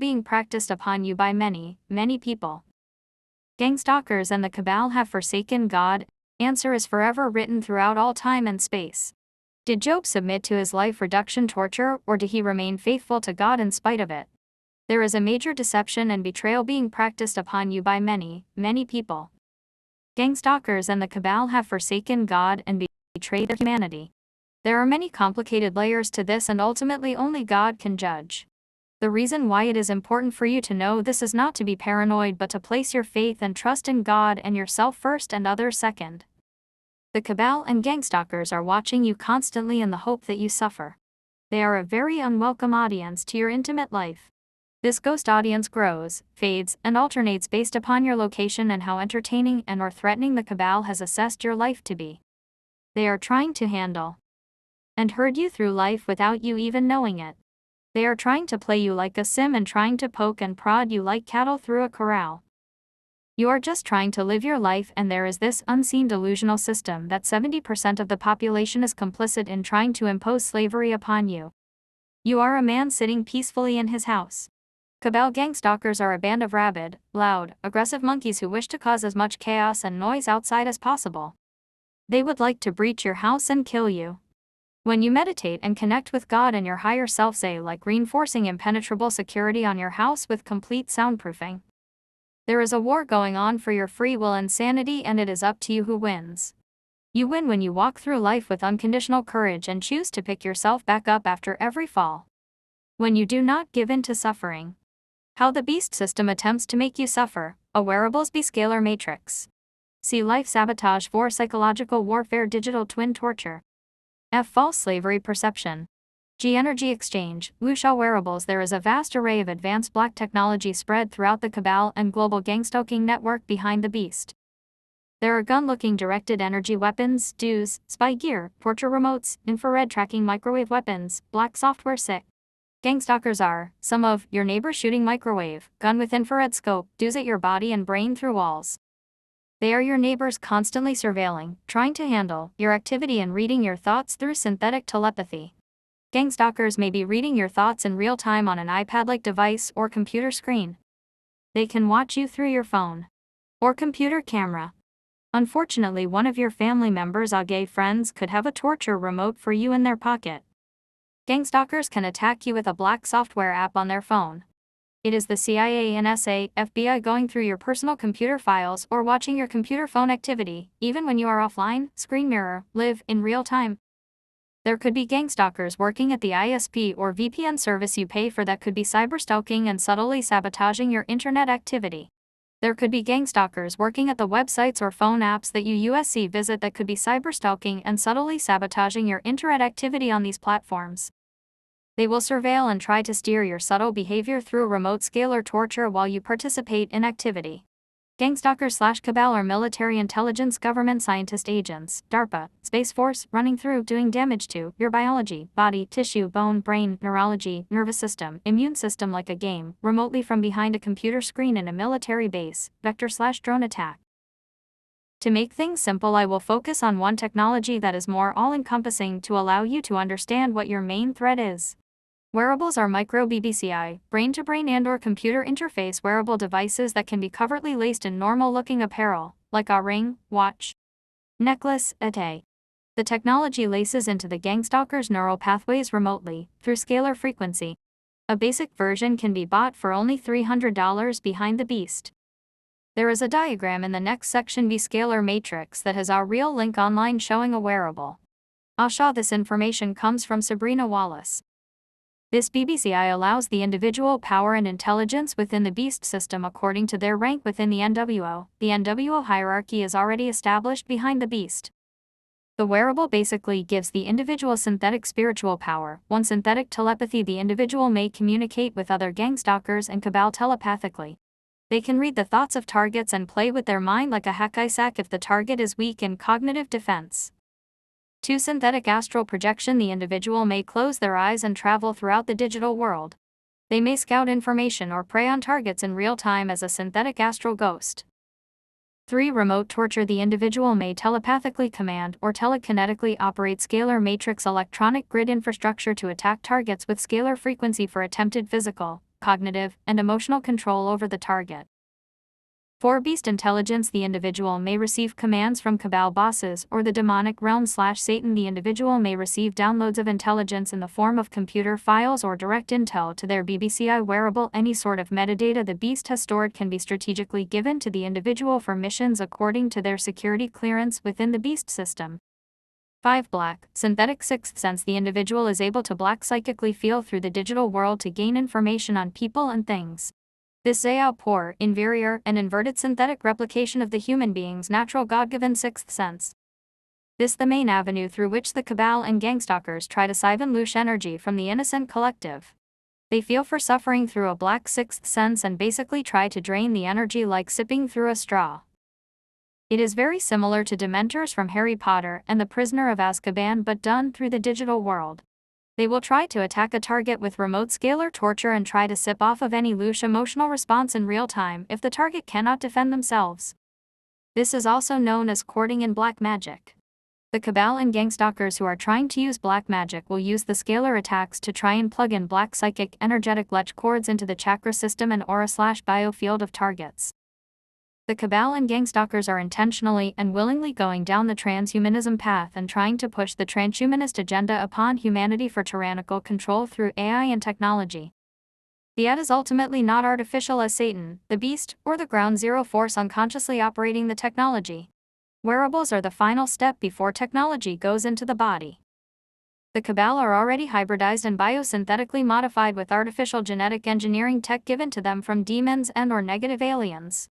being practiced upon you by many, many people. Gangstalkers and the Cabal have forsaken God. Answer is forever written throughout all time and space. Did Job submit to his life reduction torture, or did he remain faithful to God in spite of it? There is a major deception and betrayal being practiced upon you by many, many people. Gangstalkers and the Cabal have forsaken God and betrayed their humanity. There are many complicated layers to this, and ultimately only God can judge. The reason why it is important for you to know this is not to be paranoid, but to place your faith and trust in God and yourself first and others second. The Cabal and Gangstalkers are watching you constantly in the hope that you suffer. They are a very unwelcome audience to your intimate life. This ghost audience grows, fades, and alternates based upon your location and how entertaining and or threatening the Cabal has assessed your life to be. They are trying to handle and herd you through life without you even knowing it. They are trying to play you like a sim and trying to poke and prod you like cattle through a corral. You are just trying to live your life, and there is this unseen delusional system that 70% of the population is complicit in trying to impose slavery upon you. You are a man sitting peacefully in his house. Cabal Gangstalkers are a band of rabid, loud, aggressive monkeys who wish to cause as much chaos and noise outside as possible. They would like to breach your house and kill you. When you meditate and connect with God and your higher self, say like reinforcing impenetrable security on your house with complete soundproofing. There is a war going on for your free will and sanity, and it is up to you who wins. You win when you walk through life with unconditional courage and choose to pick yourself back up after every fall. When you do not give in to suffering. How the beast system attempts to make you suffer, a wearables be scalar matrix. See life sabotage for psychological warfare, digital twin torture. F.O.L slavery perception. G energy exchange, Wuxia wearables. There is a vast array of advanced black technology spread throughout the Cabal and global gangstalking network behind the beast. There are gun-looking directed energy weapons, DEWs, spy gear, torture remotes, infrared tracking microwave weapons, black software sick. Gangstalkers are, some of, your neighbor shooting microwave, gun with infrared scope, DEWs at your body and brain through walls. They are your neighbors constantly surveilling, trying to handle your activity and reading your thoughts through synthetic telepathy. Gangstalkers may be reading your thoughts in real time on an iPad-like device or computer screen. They can watch you through your phone or computer camera. Unfortunately, one of your family members or gay friends could have a torture remote for you in their pocket. Gangstalkers can attack you with a black software app on their phone. It is the CIA, NSA, FBI going through your personal computer files or watching your computer phone activity, even when you are offline, screen mirror, live in real time. There could be gangstalkers working at the ISP or VPN service you pay for that could be cyberstalking and subtly sabotaging your internet activity. There could be gangstalkers working at the websites or phone apps that you USC visit that could be cyberstalking and subtly sabotaging your internet activity on these platforms. They will surveil and try to steer your subtle behavior through remote scalar torture while you participate in activity. Gangstalkers/Cabal are military intelligence, government scientist agents, DARPA, Space Force, running through, doing damage to your biology, body, tissue, bone, brain, neurology, nervous system, immune system like a game, remotely from behind a computer screen in a military base, vector/drone attack. To make things simple, I will focus on one technology that is more all-encompassing to allow you to understand what your main threat is. Wearables are micro-BBCI, brain-to-brain and/or computer interface wearable devices that can be covertly laced in normal-looking apparel, like a ring, watch, necklace, etc. The technology laces into the gangstalker's neural pathways remotely, through scalar frequency. A basic version can be bought for only $300 behind the beast. There is a diagram in the next section B scalar matrix that has our real link online showing a wearable. I'll show this information comes from Sabrina Wallace. This BBCI allows the individual power and intelligence within the beast system according to their rank within the NWO. The NWO hierarchy is already established behind the beast. The wearable basically gives the individual synthetic spiritual power. One synthetic telepathy, the individual may communicate with other gangstalkers and Cabal telepathically. They can read the thoughts of targets and play with their mind like a hack-I-sack if the target is weak in cognitive defense. 2. Synthetic astral projection, the individual may close their eyes and travel throughout the digital world. They may scout information or prey on targets in real time as a synthetic astral ghost. 3. Remote torture, the individual may telepathically command or telekinetically operate scalar matrix electronic grid infrastructure to attack targets with scalar frequency for attempted physical, cognitive, and emotional control over the target. For beast intelligence, the individual may receive commands from Cabal bosses or the demonic realm/Satan. The individual may receive downloads of intelligence in the form of computer files or direct intel to their BBCI wearable. Any sort of metadata the beast has stored can be strategically given to the individual for missions according to their security clearance within the beast system. 5. Black, synthetic sixth sense. The individual is able to black psychically feel through the digital world to gain information on people and things. This is a poor, inferior, and inverted synthetic replication of the human being's natural God-given sixth sense. This the main avenue through which the Cabal and Gangstalkers try to siphon loose energy from the innocent collective. They feel for suffering through a black sixth sense and basically try to drain the energy like sipping through a straw. It is very similar to Dementors from Harry Potter and the Prisoner of Azkaban, but done through the digital world. They will try to attack a target with remote scalar torture and try to sip off of any loose emotional response in real time if the target cannot defend themselves. This is also known as courting in black magic. The Cabal and Gangstalkers who are trying to use black magic will use the scalar attacks to try and plug in black psychic energetic lech cords into the chakra system and aura/bio field of targets. The Cabal and Gangstalkers are intentionally and willingly going down the transhumanism path and trying to push the transhumanist agenda upon humanity for tyrannical control through AI and technology. The ad is ultimately not artificial as Satan, the beast, or the ground zero force unconsciously operating the technology. Wearables are the final step before technology goes into the body. The Cabal are already hybridized and biosynthetically modified with artificial genetic engineering tech given to them from demons and/or negative aliens.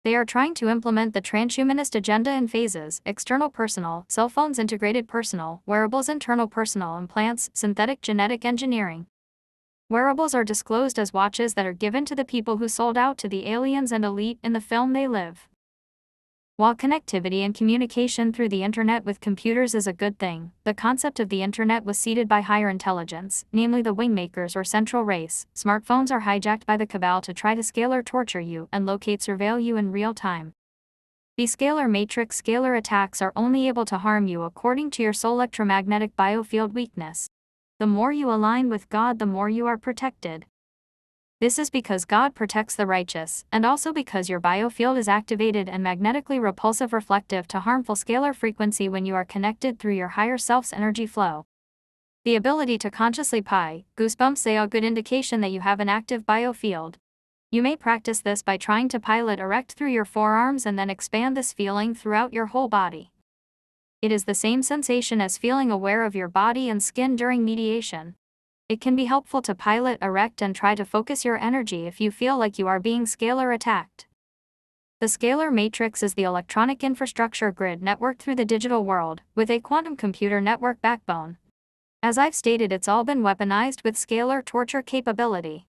They are trying to implement the transhumanist agenda in phases: external personal, cell phones integrated personal, wearables internal personal, implants, synthetic genetic engineering. Wearables are disclosed as watches that are given to the people who sold out to the aliens and elite in the film they live. While connectivity and communication through the internet with computers is a good thing, the concept of the internet was seeded by higher intelligence, namely the wingmakers or central race. Smartphones are hijacked by the Cabal to try to scalar torture you and locate surveil you in real time. The scalar matrix scalar attacks are only able to harm you according to your soul electromagnetic biofield weakness. The more you align with God, the more you are protected. This is because God protects the righteous, and also because your biofield is activated and magnetically repulsive reflective to harmful scalar frequency when you are connected through your higher self's energy flow. The ability to consciously goosebumps are a good indication that you have an active biofield. You may practice this by trying to pilot erect through your forearms and then expand this feeling throughout your whole body. It is the same sensation as feeling aware of your body and skin during mediation. It can be helpful to pilot erect and try to focus your energy if you feel like you are being scalar attacked. The scalar matrix is the electronic infrastructure grid networked through the digital world, with a quantum computer network backbone. As I've stated, it's all been weaponized with scalar torture capability.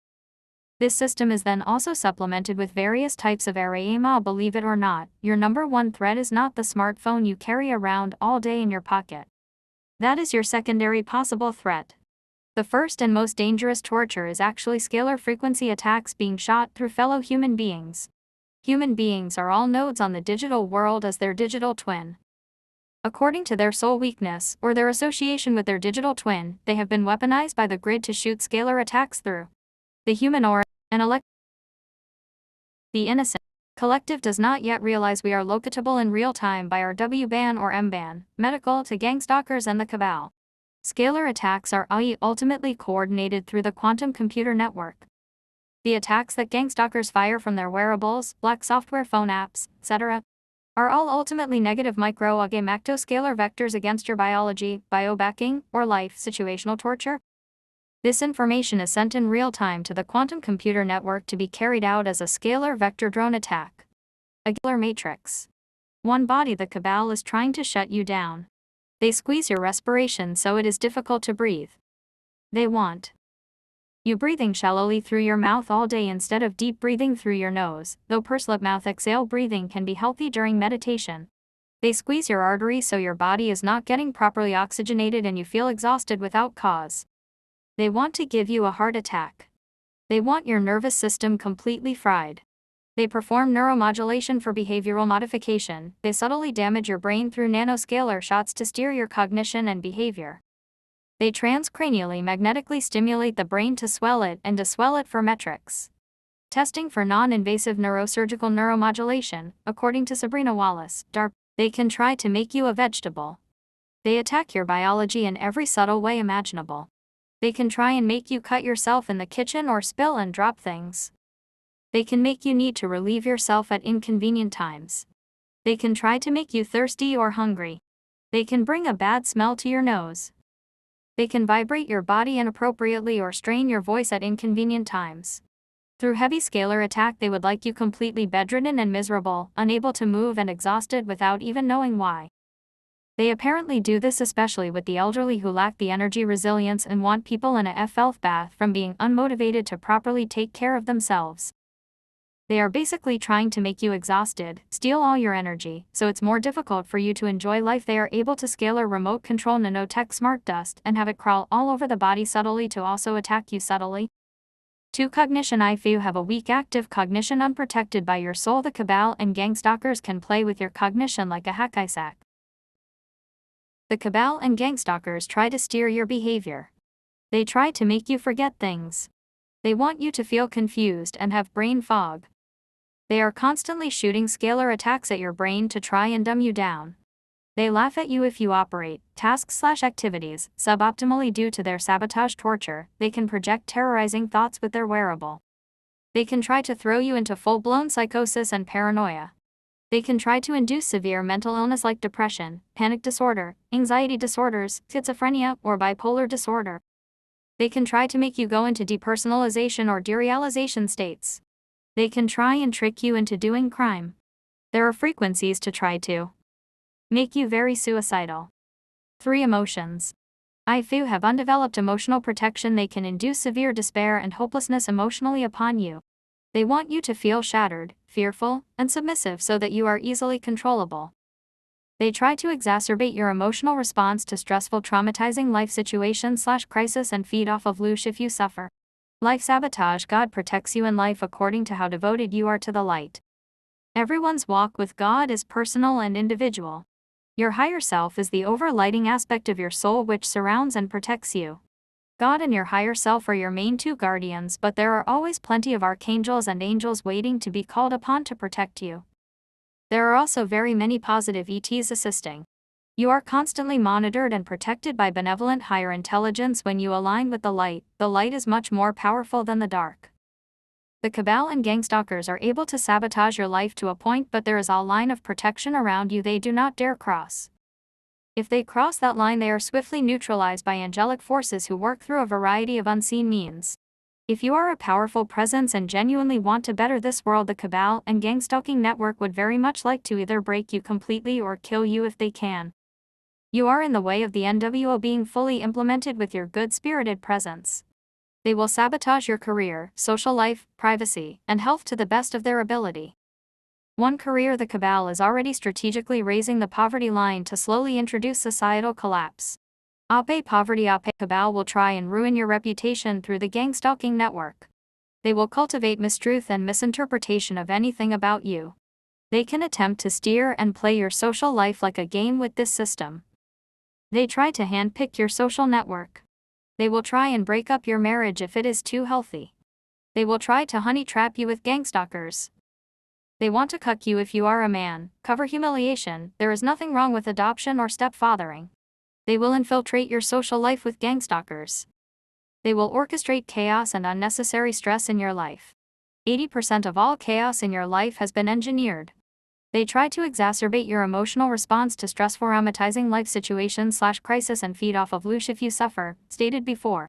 This system is then also supplemented with various types of RAMA. Believe it or not, your number one threat is not the smartphone you carry around all day in your pocket. That is your secondary possible threat. The first and most dangerous torture is actually scalar frequency attacks being shot through fellow human beings. Human beings are all nodes on the digital world as their digital twin. According to their soul weakness, or their association with their digital twin, they have been weaponized by the grid to shoot scalar attacks through the human aura and the innocent collective does not yet realize we are locatable in real time by our W-ban or M-ban, medical to Gangstalkers and the Cabal. Scalar attacks are ultimately coordinated through the quantum computer network. The attacks that Gangstalkers fire from their wearables, black software phone apps, etc., are all ultimately negative macroscalar vectors against your biology, biobacking, or life situational torture. This information is sent in real time to the quantum computer network to be carried out as a scalar vector drone attack. A scalar matrix. One body. The Cabal is trying to shut you down. They squeeze your respiration so it is difficult to breathe. They want you breathing shallowly through your mouth all day instead of deep breathing through your nose, though pursed lip mouth exhale breathing can be healthy during meditation. They squeeze your arteries so your body is not getting properly oxygenated and you feel exhausted without cause. They want to give you a heart attack. They want your nervous system completely fried. They perform neuromodulation for behavioral modification. They subtly damage your brain through nanoscalar shots to steer your cognition and behavior. They transcranially magnetically stimulate the brain to swell it and deswell it for metrics. Testing for non-invasive neurosurgical neuromodulation, according to Sabrina Wallace, DARP, they can try to make you a vegetable. They attack your biology in every subtle way imaginable. They can try and make you cut yourself in the kitchen or spill and drop things. They can make you need to relieve yourself at inconvenient times. They can try to make you thirsty or hungry. They can bring a bad smell to your nose. They can vibrate your body inappropriately or strain your voice at inconvenient times. Through heavy scalar attack, they would like you completely bedridden and miserable, unable to move and exhausted without even knowing why. They apparently do this especially with the elderly who lack the energy resilience and want people in a F.O.L bath from being unmotivated to properly take care of themselves. They are basically trying to make you exhausted, steal all your energy, so it's more difficult for you to enjoy life. They are able to scalar remote control nanotech smart dust and have it crawl all over the body subtly to also attack you subtly. 2. Cognition. If you have a weak active cognition unprotected by your soul, the Cabal and Gangstalkers can play with your cognition like a hacky sack. The Cabal and Gangstalkers try to steer your behavior. They try to make you forget things. They want you to feel confused and have brain fog. They are constantly shooting scalar attacks at your brain to try and dumb you down. They laugh at you if you operate tasks/activities suboptimally due to their sabotage torture. They can project terrorizing thoughts with their wearable. They can try to throw you into full-blown psychosis and paranoia. They can try to induce severe mental illness like depression, panic disorder, anxiety disorders, schizophrenia, or bipolar disorder. They can try to make you go into depersonalization or derealization states. They can try and trick you into doing crime. There are frequencies to try to make you very suicidal. 3. Emotions. If you have undeveloped emotional protection, they can induce severe despair and hopelessness emotionally upon you. They want you to feel shattered, fearful, and submissive so that you are easily controllable. They try to exacerbate your emotional response to stressful, traumatizing life situations/crisis and feed off of loosh if you suffer. Life sabotage. God protects you in life according to how devoted you are to the light. Everyone's walk with God is personal and individual. Your higher self is the overlighting aspect of your soul which surrounds and protects you. God and your higher self are your main 2 guardians, but there are always plenty of archangels and angels waiting to be called upon to protect you. There are also very many positive ETs assisting. You are constantly monitored and protected by benevolent higher intelligence when you align with the light. The light is much more powerful than the dark. The Cabal and Gangstalkers are able to sabotage your life to a point, but there is a line of protection around you they do not dare cross. If they cross that line, they are swiftly neutralized by angelic forces who work through a variety of unseen means. If you are a powerful presence and genuinely want to better this world, the Cabal and Gangstalking network would very much like to either break you completely or kill you if they can. You are in the way of the NWO being fully implemented with your good-spirited presence. They will sabotage your career, social life, privacy, and health to the best of their ability. 1. Career. The Cabal is already strategically raising the poverty line to slowly introduce societal collapse. Poverty. Cabal will try and ruin your reputation through the Gangstalking network. They will cultivate mistruth and misinterpretation of anything about you. They can attempt to steer and play your social life like a game with this system. They try to handpick your social network. They will try and break up your marriage if it is too healthy. They will try to honey trap you with gangstalkers. They want to cuck you if you are a man, cover humiliation. There is nothing wrong with adoption or stepfathering. They will infiltrate your social life with gangstalkers. They will orchestrate chaos and unnecessary stress in your life. 80% of all chaos in your life has been engineered. They try to exacerbate your emotional response to stressful, traumatizing life situations/crisis and feed off of loosh if you suffer, stated before.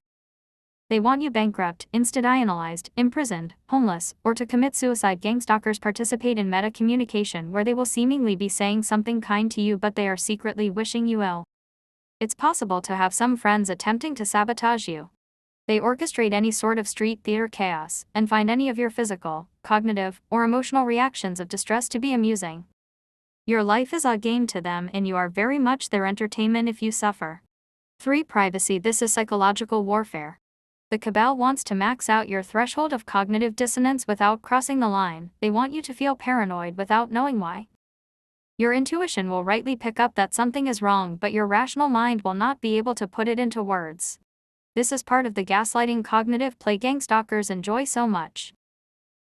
They want you bankrupt, institutionalized, imprisoned, homeless, or to commit suicide. Gangstalkers participate in meta communication where they will seemingly be saying something kind to you, but they are secretly wishing you ill. It's possible to have some friends attempting to sabotage you. They orchestrate any sort of street theater chaos, and find any of your physical, cognitive, or emotional reactions of distress to be amusing. Your life is a game to them and you are very much their entertainment if you suffer. 3. Privacy. This is psychological warfare. The Cabal wants to max out your threshold of cognitive dissonance without crossing the line. They want you to feel paranoid without knowing why. Your intuition will rightly pick up that something is wrong, but your rational mind will not be able to put it into words. This is part of the gaslighting cognitive play gangstalkers enjoy so much.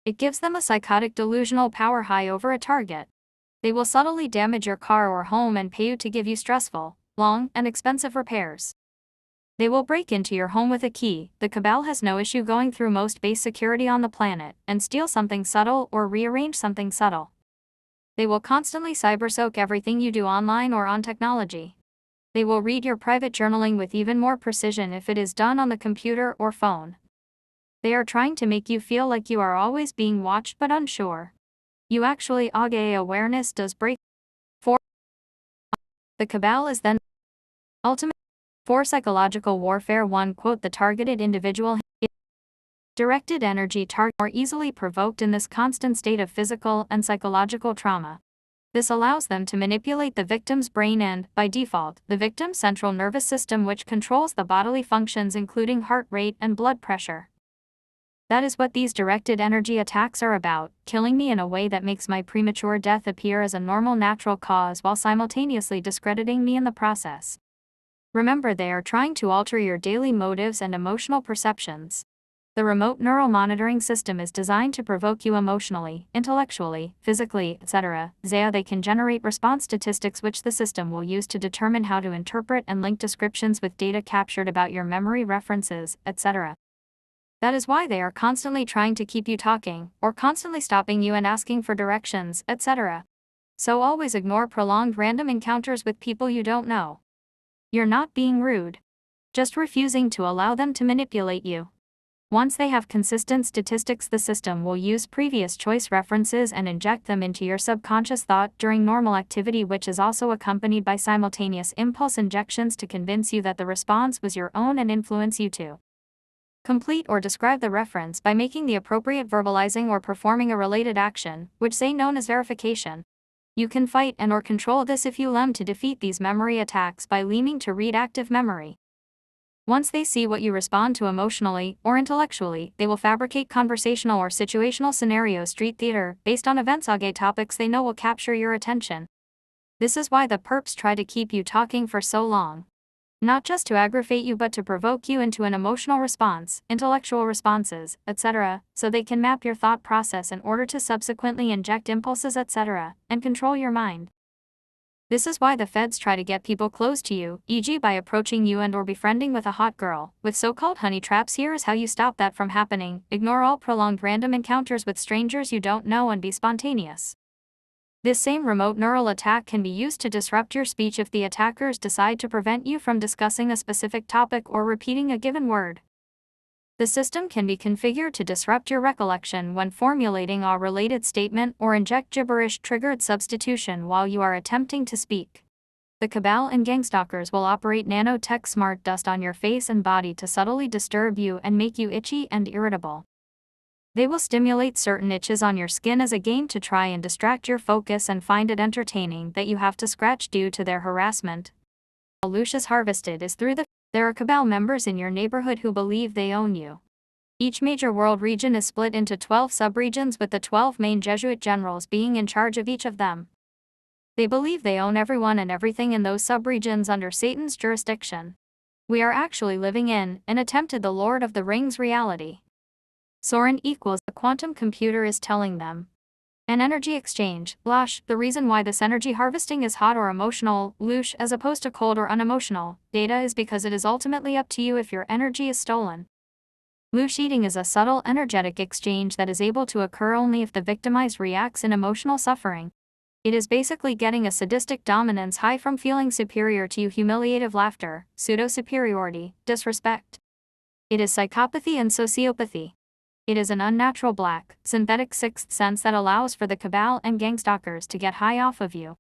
It gives them a psychotic delusional power high over a target. They will subtly damage your car or home and pay you to give you stressful, long, and expensive repairs. They will break into your home with a key. The Cabal has no issue going through most base security on the planet and steal something subtle or rearrange something subtle. They will constantly cybersoak everything you do online or on technology. They will read your private journaling with even more precision if it is done on the computer or phone. They are trying to make you feel like you are always being watched but unsure. You actually awareness does break. 4. The Cabal is then ultimate. 4. Psychological warfare. 1. Quote, the targeted individual directed energy target more easily provoked in this constant state of physical and psychological trauma. This allows them to manipulate the victim's brain and, by default, the victim's central nervous system, which controls the bodily functions including heart rate and blood pressure. That is what these directed energy attacks are about, killing me in a way that makes my premature death appear as a normal natural cause while simultaneously discrediting me in the process. Remember, they are trying to alter your daily motives and emotional perceptions. The remote neural monitoring system is designed to provoke you emotionally, intellectually, physically, etc. They can generate response statistics which the system will use to determine how to interpret and link descriptions with data captured about your memory references, etc. That is why they are constantly trying to keep you talking, or constantly stopping you and asking for directions, etc. So always ignore prolonged random encounters with people you don't know. You're not being rude. Just refusing to allow them to manipulate you. Once they have consistent statistics, the system will use previous choice references and inject them into your subconscious thought during normal activity, which is also accompanied by simultaneous impulse injections to convince you that the response was your own and influence you to complete or describe the reference by making the appropriate verbalizing or performing a related action, which they known as verification. You can fight and or control this if you learn to defeat these memory attacks by leaning to read active memory. Once they see what you respond to emotionally or intellectually, they will fabricate conversational or situational scenarios, street theater, based on events topics they know will capture your attention. This is why the perps try to keep you talking for so long. Not just to aggravate you but to provoke you into an emotional response, intellectual responses, etc., so they can map your thought process in order to subsequently inject impulses, etc., and control your mind. This is why the feds try to get people close to you, e.g. by approaching you and or befriending with a hot girl, with so-called honey traps. Here is how you stop that from happening. Ignore all prolonged random encounters with strangers you don't know and be spontaneous. This same remote neural attack can be used to disrupt your speech if the attackers decide to prevent you from discussing a specific topic or repeating a given word. The system can be configured to disrupt your recollection when formulating a related statement or inject gibberish-triggered substitution while you are attempting to speak. The Cabal and gangstalkers will operate nanotech smart dust on your face and body to subtly disturb you and make you itchy and irritable. They will stimulate certain itches on your skin as a game to try and distract your focus and find it entertaining that you have to scratch due to their harassment. How Lucius harvested is through there are Cabal members in your neighborhood who believe they own you. Each major world region is split into 12 subregions, with the 12 main Jesuit generals being in charge of each of them. They believe they own everyone and everything in those subregions under Satan's jurisdiction. We are actually living in an attempted The Lord of the Rings reality. Soren equals the quantum computer is telling them. An energy exchange, Losh, the reason why this energy harvesting is hot or emotional, Lush, as opposed to cold or unemotional, data is because it is ultimately up to you if your energy is stolen. Lush eating is a subtle energetic exchange that is able to occur only if the victimized reacts in emotional suffering. It is basically getting a sadistic dominance high from feeling superior to you, humiliative laughter, pseudo-superiority, disrespect. It is psychopathy and sociopathy. It is an unnatural black, synthetic sixth sense that allows for the Cabal and gangstalkers to get high off of you.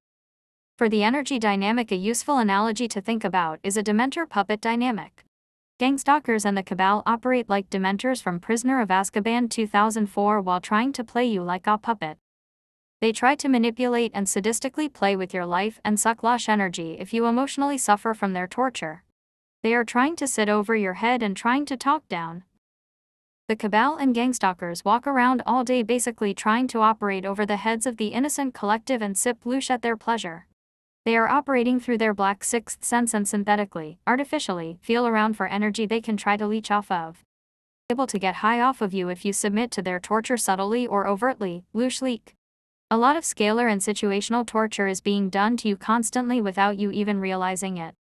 For the energy dynamic, a useful analogy to think about is a Dementor puppet dynamic. Gangstalkers and the Cabal operate like Dementors from Prisoner of Azkaban 2004 while trying to play you like a puppet. They try to manipulate and sadistically play with your life and suck lush energy if you emotionally suffer from their torture. They are trying to sit over your head and trying to talk down. The Cabal and Gangstalkers walk around all day basically trying to operate over the heads of the innocent collective and sip loosh at their pleasure. They are operating through their black sixth sense and synthetically, artificially, feel around for energy they can try to leech off of. Able to get high off of you if you submit to their torture subtly or overtly, loosh leak. A lot of scalar and situational torture is being done to you constantly without you even realizing it.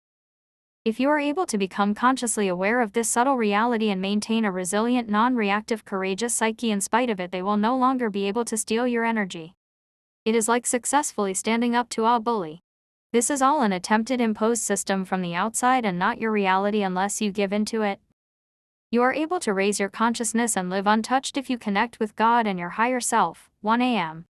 If you are able to become consciously aware of this subtle reality and maintain a resilient, non-reactive, courageous psyche in spite of it, they will no longer be able to steal your energy. It is like successfully standing up to a bully. This is all an attempted imposed system from the outside and not your reality unless you give into it. You are able to raise your consciousness and live untouched if you connect with God and your higher self. 1 a.m.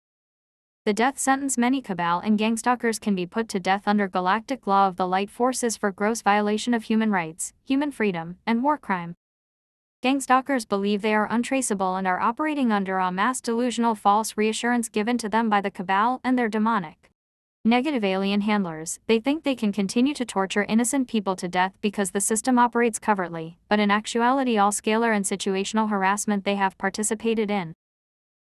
The death sentence. Many Cabal and Gangstalkers can be put to death under galactic law of the light forces for gross violation of human rights, human freedom, and war crime. Gangstalkers believe they are untraceable and are operating under a mass delusional false reassurance given to them by the Cabal and their demonic, negative alien handlers. They think they can continue to torture innocent people to death because the system operates covertly, but in actuality all scalar and situational harassment they have participated in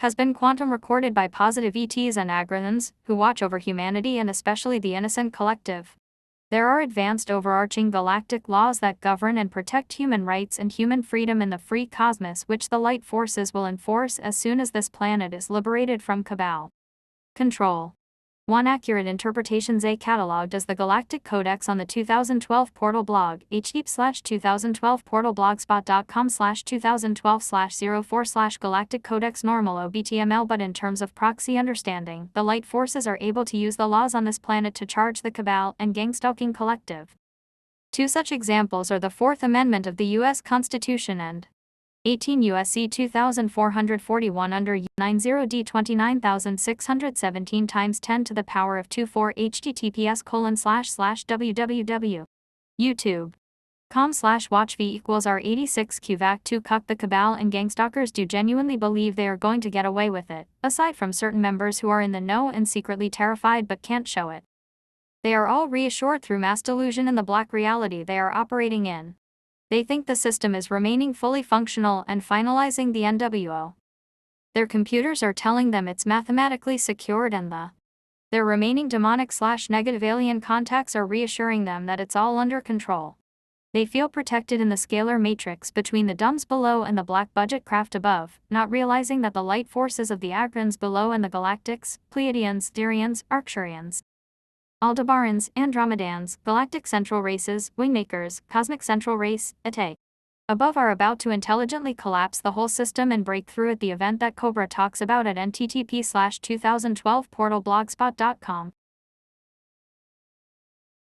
has been quantum recorded by positive ETs and algorithms who watch over humanity and especially the innocent collective. There are advanced overarching galactic laws that govern and protect human rights and human freedom in the free cosmos, which the light forces will enforce as soon as this planet is liberated from Cabal control. One accurate interpretations A cataloged as the Galactic Codex on the 2012 Portal blog, http:/2012portalblogspot.com/2012/04/Galactic Codex normal OBTML. But in terms of proxy understanding, the light forces are able to use the laws on this planet to charge the Cabal and Gangstalking collective. Two such examples are the Fourth Amendment of the U.S. Constitution and 18 U.S.C. 2441 under 90D 29617 times 10 to the power of 24 https://www. YouTube.com/watchv equals R86 QVAC 2 Cuck. The Cabal and Gangstalkers do genuinely believe they are going to get away with it, aside from certain members who are in the know and secretly terrified but can't show it. They are all reassured through mass delusion in the black reality they are operating in. They think the system is remaining fully functional and finalizing the NWO. Their computers are telling them it's mathematically secured and their remaining demonic/negative alien contacts are reassuring them that it's all under control. They feel protected in the scalar matrix between the dumbs below and the black budget craft above, not realizing that the light forces of the Agrons below and the Galactics, Pleiadians, Therians, Arcturians, Aldebarans, Andromedans, Galactic Central Races, Wingmakers, Cosmic Central Race, Ete above are about to intelligently collapse the whole system and break through at the event that Cobra talks about at http:/2012portalblogspot.com.